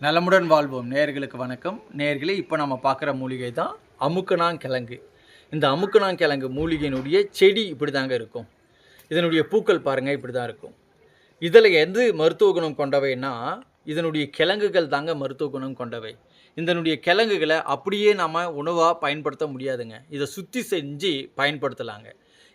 நலமுடன் வாழ்வோம் நேயர்களுக்கு வணக்கம். நேயர்களே, இப்போ நம்ம பார்க்குற மூலிகை தான் அமுக்கணாங்கிழங்கு. இந்த அமுக்கணாங்கிழங்கு மூலிகையினுடைய செடி இப்படி தாங்க இருக்கும். இதனுடைய பூக்கள் பாருங்கள், இப்படி தான் இருக்கும். இதில் எது மருத்துவ குணம் கொண்டவைன்னா, இதனுடைய கிழங்குகள் தாங்க மருத்துவ குணம் கொண்டவை. இதனுடைய கிழங்குகளை அப்படியே நாம் உணவாக பயன்படுத்த முடியாதுங்க. இதை சுத்தி செஞ்சு பயன்படுத்தலாங்க.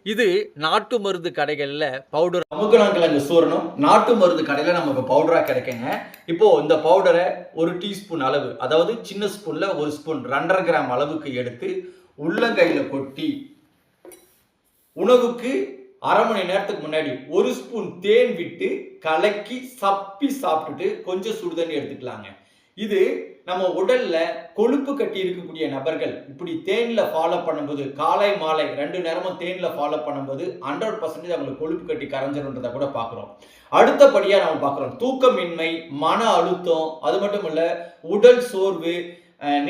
இது நாட்டு மருந்து கடைகளில் பவுடர் அமுக்கணாங்கிழங்கு சூரணம் நாட்டு மருந்து கடையில் நமக்கு பவுடராக கிடைக்குங்க. இப்போது இந்த பவுடரை ஒரு டீஸ்பூன் அளவு, அதாவது சின்ன ஸ்பூனில் ஒரு ஸ்பூன் 2.5 கிராம் அளவுக்கு எடுத்து உள்ளங்கையில் கொட்டி உணவுக்கு அரை மணி நேரத்துக்கு முன்னாடி ஒரு ஸ்பூன் தேன் விட்டு கலக்கி சப்பி சாப்பிட்டுட்டு கொஞ்சம் சுடுதண்ணி எடுத்துக்கலாங்க. இது நம்ம உடல்ல கொழுப்பு கட்டி இருக்கக்கூடிய நபர்கள் இப்படி தேன்ல ஃபாலோ பண்ணும்போது, காலை மாலை 2 நேரமும் தேன்ல ஃபாலோ பண்ணும்போது 100% அவங்களுக்கு கொழுப்பு கட்டி கரைஞ்சிருன்றதை கூட பார்க்குறோம். அடுத்தபடியாக நம்ம பார்க்குறோம் தூக்கமின்மை, மன அழுத்தம், அது மட்டும் இல்ல உடல் சோர்வு,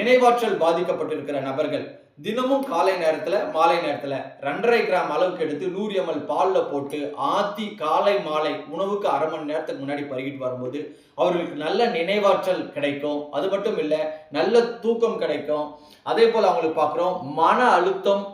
நினைவாற்றல் பாதிக்கப்பட்டிருக்கிற நபர்கள் தினமும் காலை நேரத்தில் மாலை நேரத்தில் 2.5 கிராம் அளவுக்கு எடுத்து 100 ml பாலில் போட்டு ஆற்றி காலை மாலை உணவுக்கு அரை மணி நேரத்துக்கு முன்னாடி பருகிட்டு வரும்போது அவர்களுக்கு நல்ல நினைவாற்றல் கிடைக்கும். அது மட்டும் இல்லை, நல்ல தூக்கம் கிடைக்கும். அதே போல் அவங்களுக்கு பார்க்குறோம் மன அழுத்தம்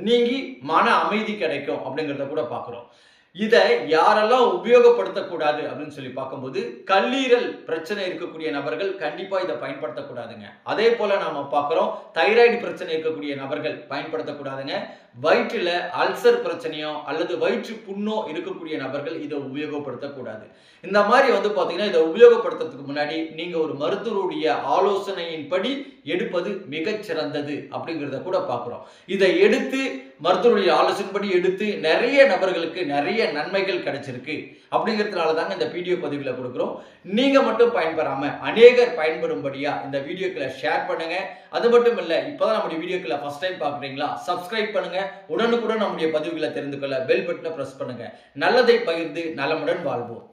நீங்கி மன அமைதி கிடைக்கும் அப்படிங்கிறத கூட பார்க்குறோம். இதை யாரெல்லாம் உபயோகப்படுத்தக்கூடாது அப்படின்னு சொல்லி பார்க்கும்போது, கல்லீரல் பிரச்சனை இருக்கக்கூடிய நபர்கள் கண்டிப்பா இதை பயன்படுத்தக்கூடாதுங்க. அதே போல நாம பார்க்கிறோம் தைராய்டு பிரச்சனை இருக்கக்கூடிய நபர்கள் பயன்படுத்தக்கூடாதுங்க. வயிற்றுல அல்சர் பிரச்சனையோ அல்லது வயிற்று புண்ணோ இருக்கக்கூடிய நபர்கள் இதை உபயோகப்படுத்தக்கூடாது. இந்த மாதிரி பார்த்தீங்கன்னா இதை உபயோகப்படுத்துறதுக்கு முன்னாடி நீங்க ஒரு மருத்துவருடைய ஆலோசனையின்படி எடுப்பது மிகச்சிறந்தது அப்படிங்கிறத கூட பார்க்கிறோம். இதை எடுத்து மருத்துவருடைய ஆலோசனைப்படி எடுத்து நிறைய நபர்களுக்கு நிறைய நன்மைகள் கிடைச்சிருக்கு. அப்படிங்கிறதுனால தாங்க இந்த வீடியோ பதிவில் கொடுக்குறோம். நீங்க மட்டும் பயன்பெறாம அநேகர் பயன்படும்படியா இந்த வீடியோக்களை ஷேர் பண்ணுங்க. அது மட்டும் இல்லை, இப்போதான் நம்முடைய வீடியோக்களை ஃபர்ஸ்ட் டைம் பார்க்குறீங்களா, சப்ஸ்கிரைப் பண்ணுங்க. உடனுக்குடன் நம்முடைய பதிவுகளை தெரிந்து கொள்ள பெல் பட்டனை பிரஸ் பண்ணுங்க. நல்லதை பகிர்ந்து நலமுடன் வாழ்வோம்.